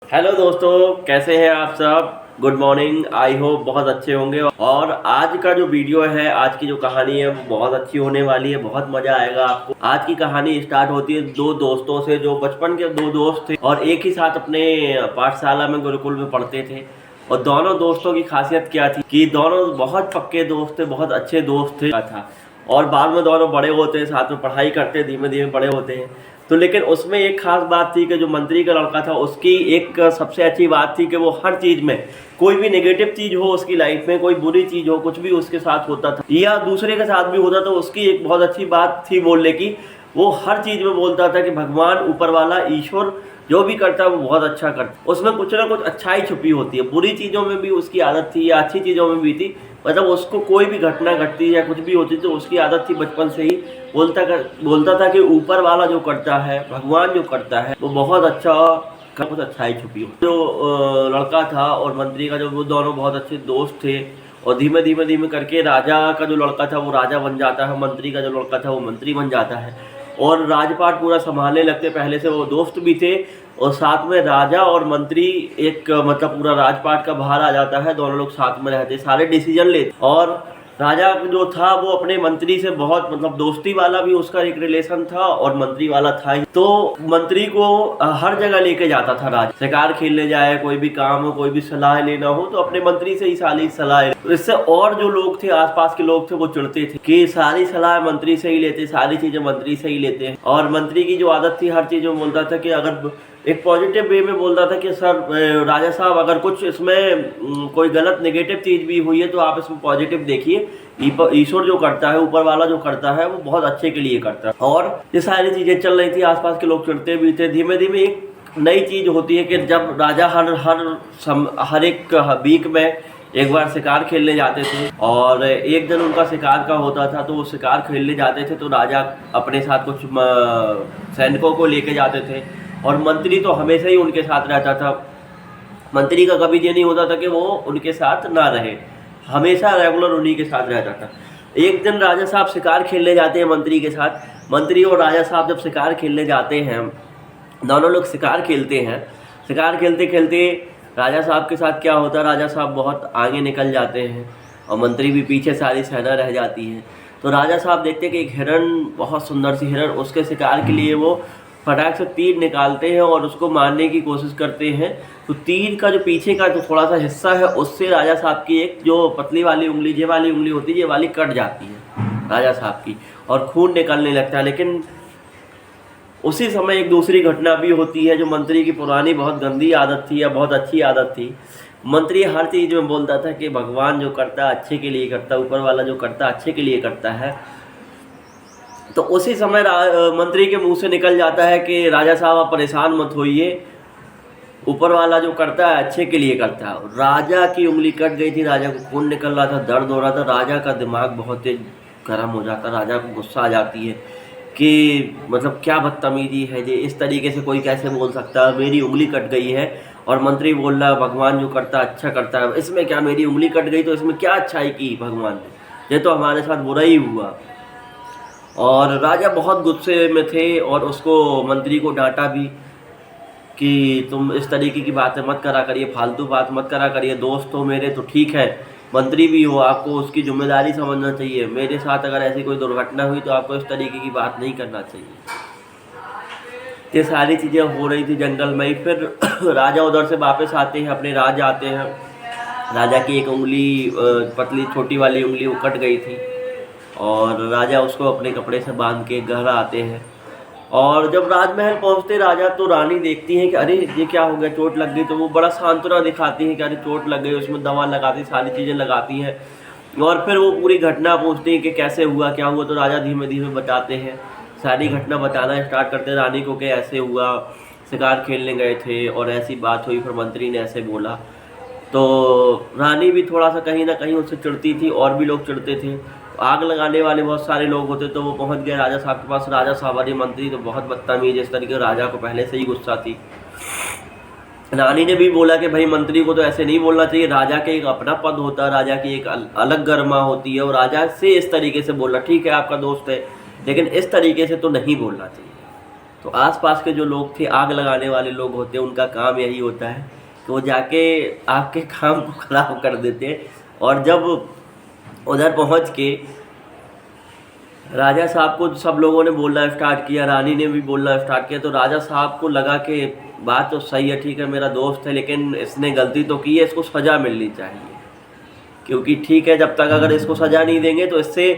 Hello दोस्तों, कैसे हैं आप सब। Good morning. आई होप बहुत अच्छे होंगे। और आज का जो वीडियो है, आज की जो कहानी है वो बहुत अच्छी होने वाली है। बहुत मजा आएगा आपको। आज की कहानी स्टार्ट होती है दो दोस्तों से, जो बचपन के दो दोस्त थे और एक ही साथ अपने पाठशाला में, गुरुकुल में पढ़ते थे। और दोनों दोस्तों की खासियत क्या थी कि दोनों बहुत पक्के दोस्त थे, बहुत अच्छे दोस्त थे था। और बाद में दोनों बड़े होते हैं, साथ में पढ़ाई करते, धीमे धीमे बड़े होते हैं। तो लेकिन उसमें एक खास बात थी कि जो मंत्री का लड़का था, उसकी एक सबसे अच्छी बात थी कि वो हर चीज़ में, कोई भी नेगेटिव चीज़ हो उसकी लाइफ में, कोई बुरी चीज़ हो, कुछ भी उसके साथ होता था या दूसरे के साथ भी होता, तो उसकी एक बहुत अच्छी बात थी बोलने की। वो हर चीज़ में बोलता था कि भगवान, ऊपर वाला, ईश्वर जो भी करता है वो बहुत अच्छा करता है। उसमें कुछ ना कुछ अच्छाई छुपी होती है। बुरी चीज़ों में भी उसकी आदत थी या अच्छी चीज़ों में भी थी। मतलब उसको कोई भी घटना घटती या कुछ भी होती तो उसकी आदत थी बचपन से ही बोलता था कि ऊपर वाला जो करता है, भगवान जो करता है वो बहुत अच्छा, कुछ अच्छाई छुपी हो। जो लड़का था और मंत्री का, जो वो दोनों बहुत अच्छे दोस्त थे। और धीमे धीमे धीमे करके राजा का जो लड़का था वो राजा बन जाता है, मंत्री का जो लड़का था वो मंत्री बन जाता है और राजपाट पूरा संभालने लगते। पहले से वो दोस्त भी थे और साथ में राजा और मंत्री एक, मतलब पूरा राजपाट का बाहर आ जाता है। दोनों लोग साथ में रहते, सारे डिसीजन लेते। और राजा जो था वो अपने मंत्री से बहुत, मतलब दोस्ती वाला भी उसका एक रिलेशन था और मंत्री वाला था ही। तो मंत्री को हर जगह लेके जाता था। राजा शिकार खेलने जाए, कोई भी काम हो, कोई भी सलाह लेना हो तो अपने मंत्री से ही सारी सलाह। तो इससे और जो लोग थे, आसपास के लोग थे, वो चिढ़ते थे कि सारी सलाह मंत्री से ही लेते, सारी चीजें मंत्री से ही लेते हैं। और मंत्री की जो आदत थी, हर चीज में बोलता था कि अगर एक पॉजिटिव वे में बोलता था कि सर, राजा साहब, अगर कुछ इसमें कोई गलत नेगेटिव चीज़ भी हुई है तो आप इसमें पॉजिटिव देखिए। ईश्वर जो करता है, ऊपर वाला जो करता है वो बहुत अच्छे के लिए करता है। और ये सारी चीज़ें चल रही थी, आसपास के लोग चिढ़ते भी थे। धीमे धीमे एक नई चीज़ होती है कि जब राजा हर एक वीक में एक बार शिकार खेलने जाते थे और एक दिन उनका शिकार का होता था। तो वो शिकार खेलने जाते थे तो राजा अपने साथ कुछ सैनिकों को लेके जाते थे और मंत्री तो हमेशा ही उनके साथ रहता था। मंत्री का कभी ये नहीं होता था कि वो उनके साथ ना रहे, हमेशा रेगुलर उन्हीं के साथ रहता था। एक दिन राजा साहब शिकार खेलने जाते हैं मंत्री के साथ। मंत्री और राजा साहब जब शिकार खेलने जाते हैं, दोनों लोग शिकार खेलते हैं। शिकार खेलते खेलते राजा साहब के साथ क्या होता है, राजा साहब बहुत आगे निकल जाते हैं और मंत्री भी पीछे, सारी सेना रह जाती है। तो राजा साहब देखते हैं कि एक हिरन, बहुत सुंदर सी हिरन, उसके शिकार के लिए वो फटाक से तीर निकालते हैं और उसको मारने की कोशिश करते हैं। तो तीर का जो पीछे का जो थोड़ा सा हिस्सा है, उससे राजा साहब की एक जो पतली वाली उंगली, ये वाली उंगली होती है, ये वाली कट जाती है राजा साहब की और खून निकलने लगता है। लेकिन उसी समय एक दूसरी घटना भी होती है जो मंत्री की पुरानी बहुत गंदी आदत थी या बहुत अच्छी आदत थी। मंत्री हर चीज़ में बोलता था कि भगवान जो करता है अच्छे के लिए करता है, ऊपर वाला जो करता है अच्छे के लिए करता है। तो उसी समय मंत्री के मुंह से निकल जाता है कि राजा साहब आप परेशान मत होइए, ऊपर वाला जो करता है अच्छे के लिए करता है। राजा की उंगली कट गई थी, राजा को खून निकल रहा था, दर्द हो रहा था। राजा का दिमाग बहुत तेज गर्म हो जाता, राजा को गुस्सा आ जाती है कि मतलब क्या बदतमीजी है ये, इस तरीके से कोई कैसे बोल सकता है, मेरी उंगली कट गई है और मंत्री बोल रहा है भगवान जो करता है अच्छा करता है, इसमें क्या, मेरी उंगली कट गई तो इसमें क्या अच्छाई की भगवान ने, ये तो हमारे साथ बुरा ही हुआ। और राजा बहुत गुस्से में थे और उसको, मंत्री को डांटा भी कि तुम इस तरीके की बातें मत करा करिए, फालतू बात मत करा करिए, दोस्त हो मेरे तो ठीक है, मंत्री भी हो, आपको उसकी जिम्मेदारी समझना चाहिए। मेरे साथ अगर ऐसी कोई दुर्घटना हुई तो आपको इस तरीके की बात नहीं करना चाहिए। ये सारी चीज़ें हो रही थी जंगल में ही। फिर राजा उधर से वापस आते हैं, अपने राज आते हैं। राजा की एक उंगली, पतली छोटी वाली उंगली, वो कट गई थी और राजा उसको अपने कपड़े से बांध के घर आते हैं। और जब राजमहल पहुंचते राजा, तो रानी देखती है कि अरे ये क्या हो गया, चोट लग गई। तो वो बड़ा सांत्वना दिखाती है कि अरे चोट लग गई, उसमें दवा लगाती, सारी चीज़ें लगाती हैं। और फिर वो पूरी घटना पूछती है कि कैसे हुआ, क्या हुआ। तो राजा धीमे धीमे बताते हैं, सारी घटना बताना स्टार्ट करते हैं रानी को कि ऐसे हुआ, शिकार खेलने गए थे और ऐसी बात हुई, फिर मंत्री ने ऐसे बोला। तो रानी भी थोड़ा सा कहीं ना कहीं उससे चिढ़ती थी और भी लोग चिढ़ते थे। आग लगाने वाले बहुत सारे लोग होते, तो वो पहुंच गए राजा साहब के पास। राजा साहब, अरे मंत्री तो बहुत बदतमीज, इस तरीके राजा को पहले से ही गुस्सा थी। रानी ने भी बोला कि भाई मंत्री को तो ऐसे नहीं बोलना चाहिए, राजा के एक अपना पद होता है, राजा की एक अलग गरिमा होती है और राजा से इस तरीके से बोलना, ठीक है आपका दोस्त है लेकिन इस तरीके से तो नहीं बोलना चाहिए। तो आसपास के जो लोग थे, आग लगाने वाले लोग होते हैं, उनका काम यही होता है कि वो जाके आपके काम को ख़राब कर देते हैं। और जब उधर पहुंच के राजा साहब को सब लोगों ने बोलना स्टार्ट किया, रानी ने भी बोलना स्टार्ट किया, तो राजा साहब को लगा कि बात तो सही है, ठीक है मेरा दोस्त है, लेकिन इसने गलती तो की है, इसको सज़ा मिलनी चाहिए। क्योंकि ठीक है, जब तक अगर इसको सज़ा नहीं देंगे तो इससे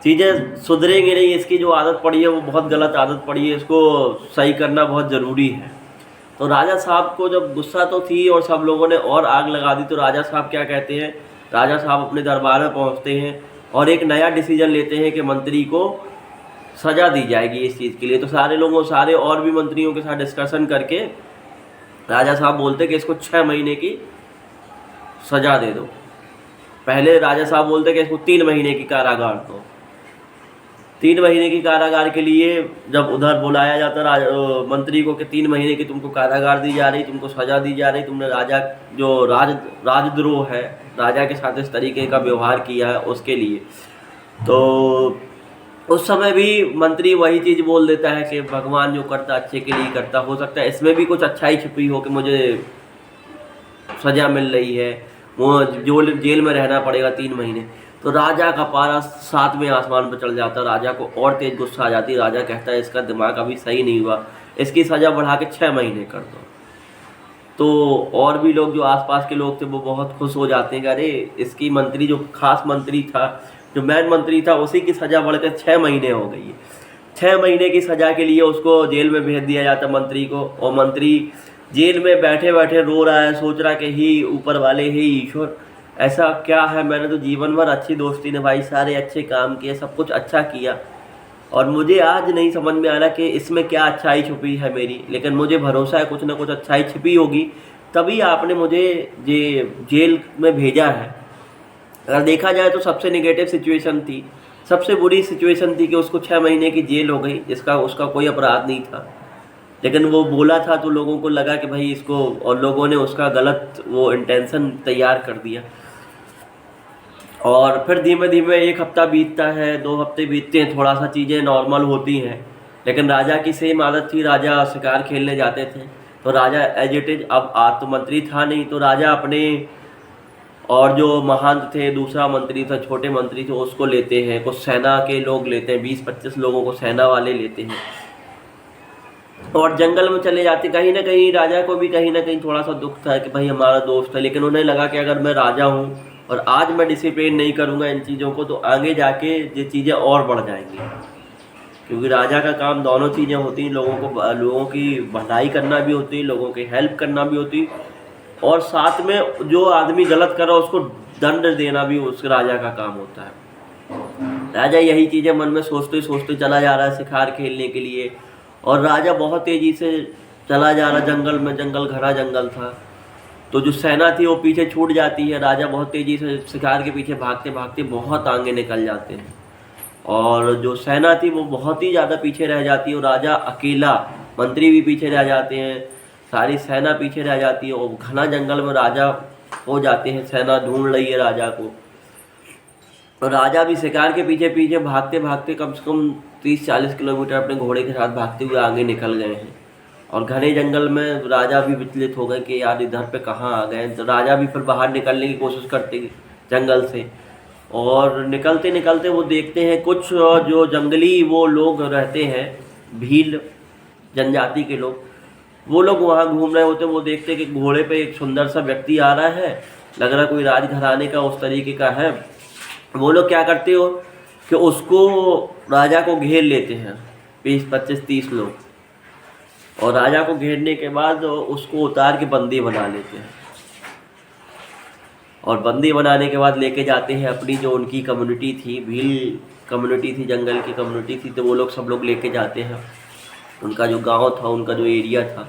चीज़ें सुधरेंगी नहीं। इसकी जो आदत पड़ी है वो बहुत गलत आदत पड़ी है, इसको सही करना बहुत ज़रूरी है। तो राजा साहब को जब गुस्सा तो थी और सब लोगों ने और आग लगा दी, तो राजा साहब क्या कहते हैं, राजा साहब अपने दरबार में पहुंचते हैं और एक नया डिसीजन लेते हैं कि मंत्री को सज़ा दी जाएगी इस चीज़ के लिए। तो सारे और भी मंत्रियों के साथ डिस्कशन करके राजा साहब बोलते कि इसको 6 महीने की सज़ा दे दो। पहले राजा साहब बोलते कि इसको 3 महीने की कारागार दो। 3 महीने की कारागार के लिए जब उधर बुलाया जाता मंत्री को कि 3 महीने की तुमको कारागार दी जा रही, तुमको सज़ा दी जा रही, तुमने राजा जो राजद्रोह है, राजा के साथ इस तरीके का व्यवहार किया है उसके लिए। तो उस समय भी मंत्री वही चीज़ बोल देता है कि भगवान जो करता अच्छे के लिए करता, हो सकता है इसमें भी कुछ अच्छाई छिपी हो कि मुझे सज़ा मिल रही है, वो जेल में रहना पड़ेगा 3 महीने। तो राजा का पारा 7वें आसमान पर चढ़ जाता, राजा को और तेज गुस्सा आ जाती। राजा कहता है इसका दिमाग अभी सही नहीं हुआ, इसकी सज़ा बढ़ा के 6 महीने कर दो। तो और भी लोग जो आसपास के लोग थे वो बहुत खुश हो जाते हैं कि अरे इसकी मंत्री जो खास मंत्री था, जो मेन मंत्री था, उसी की सज़ा बढ़कर 6 महीने हो गई है। 6 महीने की सज़ा के लिए उसको जेल में भेज दिया जाता मंत्री को, और मंत्री जेल में बैठे बैठे रो रहा है, सोच रहा कि ही ऊपर वाले, ही ईश्वर, ऐसा क्या है, मैंने तो जीवन भर अच्छी दोस्ती निभाई, सारे अच्छे काम किए, सब कुछ अच्छा किया, और मुझे आज नहीं समझ में आ रहा कि इसमें क्या अच्छाई छुपी है मेरी, लेकिन मुझे भरोसा है कुछ ना कुछ अच्छाई छिपी होगी, तभी आपने मुझे जेल में भेजा है। अगर देखा जाए तो सबसे नेगेटिव सिचुएशन थी, सबसे बुरी सिचुएशन थी कि उसको 6 महीने की जेल हो गई, जिसका उसका कोई अपराध नहीं था, लेकिन वो बोला था तो लोगों को लगा कि भाई इसको, और लोगों ने उसका गलत वो इंटेंशन तैयार कर दिया। और फिर धीमे धीमे 1 हफ्ता बीतता है, 2 हफ्ते बीतते हैं, थोड़ा सा चीज़ें नॉर्मल होती हैं, लेकिन राजा की सेम आदत थी, राजा शिकार खेलने जाते थे। तो राजा एज इट इज, अब आज तो मंत्री था नहीं, तो राजा अपने और जो महंत थे, दूसरा मंत्री था, छोटे मंत्री थे, उसको लेते हैं, कुछ सेना के लोग लेते हैं, 20-25 लोगों को सेना वाले लेते हैं, और जंगल में चले जाते। कहीं ना कहीं राजा को भी कहीं ना कहीं थोड़ा सा दुख था कि भाई हमारा दोस्त है, लेकिन उन्हें लगा कि अगर मैं राजा हूँ और आज मैं डिसिप्लिन नहीं करूँगा इन चीज़ों को, तो आगे जाके ये चीज़ें और बढ़ जाएंगी। क्योंकि राजा का काम दोनों चीज़ें होती हैं, लोगों की भलाई करना भी होती है, लोगों की हेल्प करना भी होती है, और साथ में जो आदमी गलत कर रहा है उसको दंड देना भी उस राजा का काम होता है। राजा यही चीज़ें मन में सोचते सोचते चला जा रहा है शिकार खेलने के लिए, और राजा बहुत तेज़ी से चला जा रहा जंगल में, जंगल घना जंगल था, तो जो सेना थी वो पीछे छूट जाती है। राजा बहुत तेज़ी से शिकार के पीछे भागते भागते बहुत आगे निकल जाते हैं, और जो सेना थी वो बहुत ही ज़्यादा पीछे रह जाती है, और राजा अकेला, मंत्री भी पीछे रह जाते हैं, सारी सेना पीछे रह जाती है, और घना जंगल में राजा हो जाते हैं, सेना ढूंढ रही है राजा को, और राजा भी शिकार के पीछे पीछे भागते भागते कम से कम 30-40 किलोमीटर अपने घोड़े के साथ भागते हुए आगे निकल गए हैं। और घने जंगल में राजा भी विचलित हो गए कि यार इधर पे कहाँ आ गए। तो राजा भी फिर बाहर निकलने की कोशिश करते जंगल से, और निकलते निकलते वो देखते हैं कुछ जो जंगली वो लोग रहते हैं, भील जनजाति के लोग, वो लोग वहाँ घूम रहे होते हैं। वो देखते हैं कि घोड़े पे एक सुंदर सा व्यक्ति आ रहा है, लग रहा कोई राजघराने का उस तरीके का है। वो लोग क्या करते हो कि उसको, राजा को घेर लेते हैं 20-25-30 लोग, और राजा को घेरने के बाद उसको उतार के बंदी बना लेते हैं, और बंदी बनाने के बाद लेके जाते हैं अपनी जो उनकी कम्युनिटी थी, भील कम्युनिटी थी, जंगल की कम्युनिटी थी, तो वो लोग सब लोग लेके जाते हैं उनका जो गांव था, उनका जो एरिया था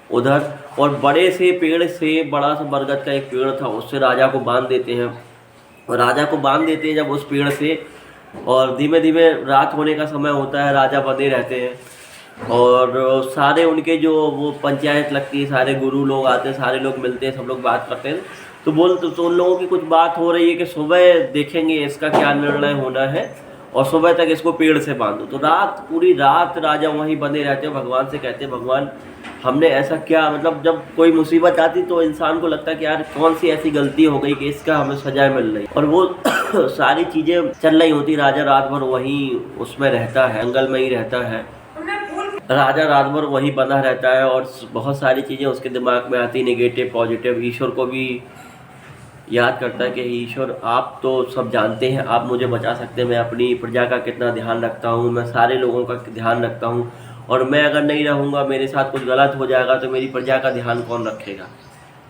उधर, और बड़े से पेड़ से, बड़ा सा बरगद का एक पेड़ था, उससे राजा को बांध देते हैं। और राजा को बांध देते हैं जब उस पेड़ से, और धीमे धीमे रात होने का समय होता है, राजा बंधे रहते हैं, और सारे उनके जो वो पंचायत लगती है, सारे गुरु लोग आते हैं, सारे लोग मिलते हैं, सब लोग बात करते हैं। तो उन लोगों की कुछ बात हो रही है कि सुबह देखेंगे इसका क्या निर्णय होना है, और सुबह तक इसको पेड़ से बांधो। तो रात, पूरी रात राजा वहीं बंधे रहते हैं, भगवान से कहते हैं भगवान हमने ऐसा क्या, मतलब जब कोई मुसीबत आती तो इंसान को लगता है कि यार कौन सी ऐसी गलती हो गई कि इसका हमें सजा मिल रही, और वो सारी चीज़ें चल रही होती। राजा रात भर वहीं उसमें रहता है, जंगल में ही रहता है, राजा रात भर वहीं बंधा रहता है और बहुत सारी चीज़ें उसके दिमाग में आती, नेगेटिव पॉजिटिव। ईश्वर को भी याद करता है कि ईश्वर आप तो सब जानते हैं, आप मुझे बचा सकते हैं, मैं अपनी प्रजा का कितना ध्यान रखता हूँ, मैं सारे लोगों का ध्यान रखता हूँ, और मैं अगर नहीं रहूँगा, मेरे साथ कुछ गलत हो जाएगा तो मेरी प्रजा का ध्यान कौन रखेगा,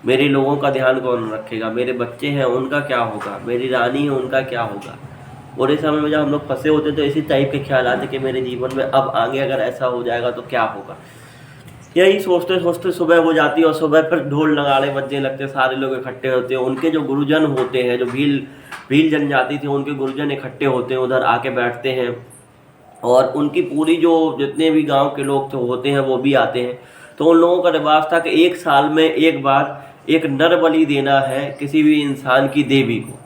मेरे लोगों का ध्यान कौन रखेगा, मेरे बच्चे हैं उनका क्या होगा, मेरी रानी है उनका क्या होगा। और इस समय में जब हम लोग फंसे होते तो इसी टाइप के ख्याल आते कि मेरे जीवन में अब आगे अगर ऐसा हो जाएगा तो क्या होगा। यही सोचते सोचते सुबह हो जाती है और सुबह फिर ढोल नगाड़े बजने लगते, सारे लोग इकट्ठे होते हैं। उनके जो गुरुजन होते हैं, जो भील जनजाति थी, उनके गुरुजन इकट्ठे होते हैं, उधर आके बैठते हैं, और उनकी पूरी जो जितने भी गांव के लोग तो होते हैं वो भी आते हैं। तो उन लोगों का रिवाज था कि एक साल में एक बार एक नर बलि देना है किसी भी इंसान की देवी को,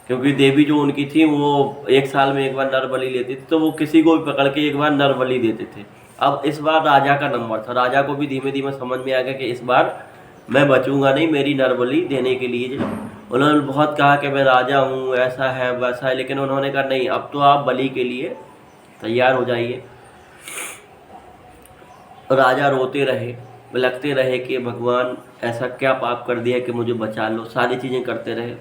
क्योंकि देवी जो उनकी थी वो एक साल में एक बार नर बलि लेती थी, तो वो किसी को भी पकड़ के एक बार नर बलि देते थे। अब इस बार राजा का नंबर था, राजा को भी धीमे धीमे समझ में आ गया कि इस बार मैं बचूंगा नहीं, मेरी नर बलि देने के लिए उन्होंने बहुत कहा कि मैं राजा हूँ, ऐसा है वैसा है, लेकिन उन्होंने कहा नहीं, अब तो आप बलि के लिए तैयार हो जाइए। राजा रोते रहे, लगते रहे कि भगवान ऐसा क्या पाप कर दिया कि मुझे बचा लो। सारी चीज़ें करते रहे,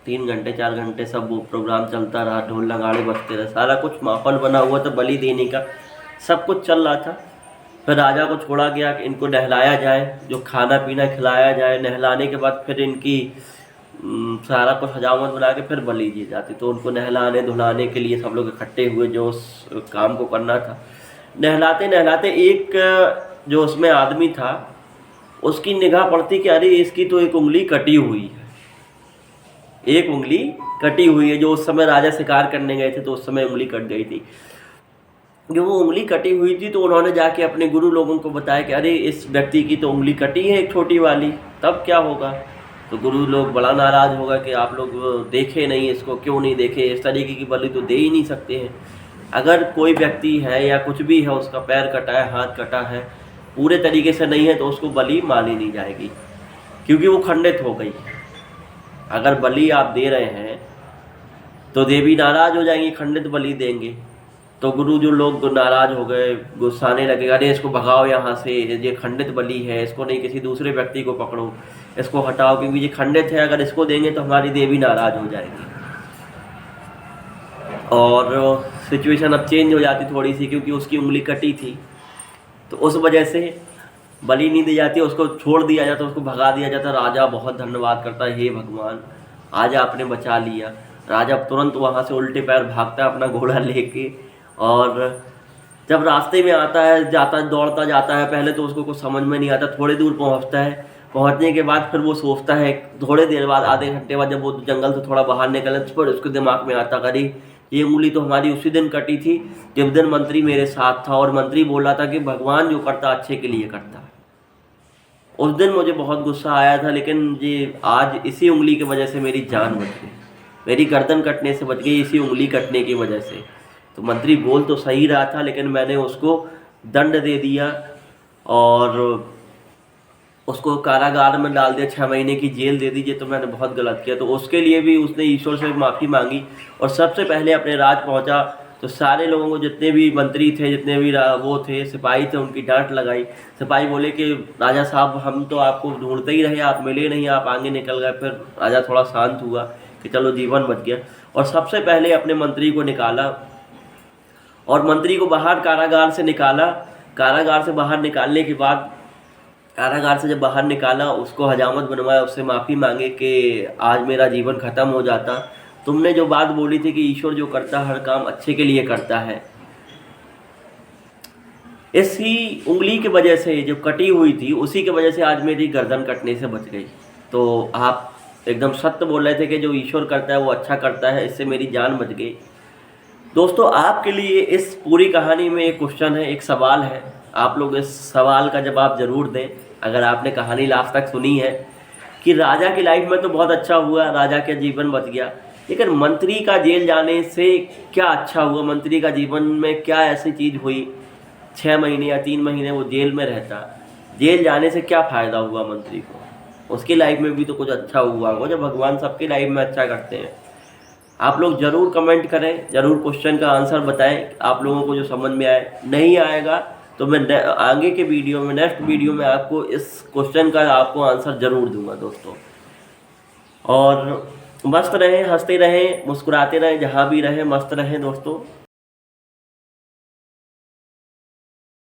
3 घंटे 4 घंटे सब वो प्रोग्राम चलता रहा, ढोल नगाड़े बजते रहे, सारा कुछ माहौल बना हुआ था बलि देने का, सब कुछ चल रहा था। फिर राजा को छोड़ा गया कि इनको नहलाया जाए, जो खाना पीना खिलाया जाए, नहलाने के बाद फिर इनकी सारा कुछ हजामत बना के फिर बलि दी जाती। तो उनको नहलाने धुलाने के लिए सब लोग इकट्ठे हुए जो उस काम को करना था। नहलाते नहलाते एक जो उसमें आदमी था उसकी निगाह पड़ती कि अरे इसकी तो एक उंगली कटी हुई है, एक उंगली कटी हुई है। जो उस समय राजा शिकार करने गए थे तो उस समय उंगली कट गई थी। जो वो उंगली कटी हुई थी तो उन्होंने जाके अपने गुरु लोगों को बताया कि अरे इस व्यक्ति की तो उंगली कटी है एक छोटी वाली, तब क्या होगा। तो गुरु लोग बड़ा नाराज़ होगा कि आप लोग देखे नहीं, इसको क्यों नहीं देखे, इस तरीके की बलि तो दे ही नहीं सकते हैं। अगर कोई व्यक्ति है या कुछ भी है, उसका पैर कटा है, हाथ कटा है, पूरे तरीके से नहीं है, तो उसको बलि मानी नहीं जाएगी, क्योंकि वो खंडित हो गई। अगर बलि आप दे रहे हैं तो देवी नाराज़ हो जाएंगी, खंडित बलि देंगे। तो गुरु जो लोग नाराज़ हो गए, गुस्साने लगे, अरे इसको भगाओ यहाँ से, ये खंडित बलि है, इसको नहीं किसी दूसरे व्यक्ति को पकड़ो, इसको हटाओ, क्योंकि ये खंडित है, अगर इसको देंगे तो हमारी देवी नाराज़ हो जाएगी। और सिचुएशन अब चेंज हो जाती थोड़ी सी, क्योंकि उसकी उंगली कटी थी, तो उस वजह से बलि नहीं दी जाती, उसको छोड़ दिया जाता, उसको भगा दिया जाता। राजा बहुत धन्यवाद करता है, हे भगवान आज आपने बचा लिया। राजा तुरंत वहाँ से उल्टे पैर भागता है अपना घोड़ा लेके, और जब रास्ते में आता है, जाता दौड़ता जाता है, पहले तो उसको कुछ समझ में नहीं आता, थोड़ी दूर पहुँचता है, पहुँचने के बाद फिर वो सोचता है, थोड़ी देर बाद, आधे घंटे बाद जब वो जंगल से थोड़ा बाहर निकले तो फिर उसके दिमाग में आता, अरे ये उंगली तो हमारी उसी दिन कटी थी जब दिन मंत्री मेरे साथ था, और मंत्री बोल रहा था कि भगवान जो करता अच्छे के लिए करता है। उस दिन मुझे बहुत गुस्सा आया था, लेकिन ये आज इसी उंगली की वजह से मेरी जान बच गई, मेरी गर्दन कटने से बच गई इसी उंगली कटने की वजह से। तो मंत्री बोल तो सही रहा था, लेकिन मैंने उसको दंड दे दिया और उसको कारागार में डाल दिया, 6 महीने की जेल दे दीजिए, तो मैंने बहुत गलत किया। तो उसके लिए भी उसने ईश्वर से माफ़ी मांगी और सबसे पहले अपने राज पहुंचा। तो सारे लोगों को, जितने भी मंत्री थे, जितने भी वो थे, सिपाही थे, उनकी डांट लगाई। सिपाही बोले कि राजा साहब हम तो आपको ढूंढते ही रहे, आप मिले नहीं, आप आगे निकल गए। फिर राजा थोड़ा शांत हुआ कि चलो जीवन बच गया, और सबसे पहले अपने मंत्री को निकाला और मंत्री को बाहर कारागार से निकाला। कारागार से बाहर निकालने के बाद, कारागार से जब बाहर निकाला, उसको हजामत बनवाया, उससे माफ़ी मांगे कि आज मेरा जीवन ख़त्म हो जाता, तुमने जो बात बोली थी कि ईश्वर जो करता हर काम अच्छे के लिए करता है, इसी उंगली की वजह से जो कटी हुई थी उसी की वजह से आज मेरी गर्दन कटने से बच गई। तो आप एकदम सत्य बोल रहे थे कि जो ईश्वर करता है वो अच्छा करता है, इससे मेरी जान बच गई। दोस्तों, आपके लिए इस पूरी कहानी में एक क्वेश्चन है, एक सवाल है, आप लोग इस सवाल का जवाब ज़रूर दें अगर आपने कहानी लास्ट तक सुनी है। कि राजा की लाइफ में तो बहुत अच्छा हुआ, राजा का जीवन बच गया, लेकिन मंत्री का जेल जाने से क्या अच्छा हुआ? मंत्री का जीवन में क्या ऐसी चीज़ हुई? 6 महीने या 3 महीने वो जेल में रहता, जेल जाने से क्या फ़ायदा हुआ मंत्री को? उसकी लाइफ में भी तो कुछ अच्छा हुआ होगा, जब भगवान सबकी लाइफ में अच्छा करते हैं। आप लोग ज़रूर कमेंट करें, ज़रूर क्वेश्चन का आंसर बताएं आप लोगों को जो समझ में आए। नहीं आएगा तो मैं आगे के वीडियो में, नेक्स्ट वीडियो में आपको इस क्वेश्चन का आपको आंसर ज़रूर दूंगा दोस्तों। और मस्त रहें, हंसते रहें, मुस्कुराते रहें, जहाँ भी रहें मस्त रहें दोस्तों।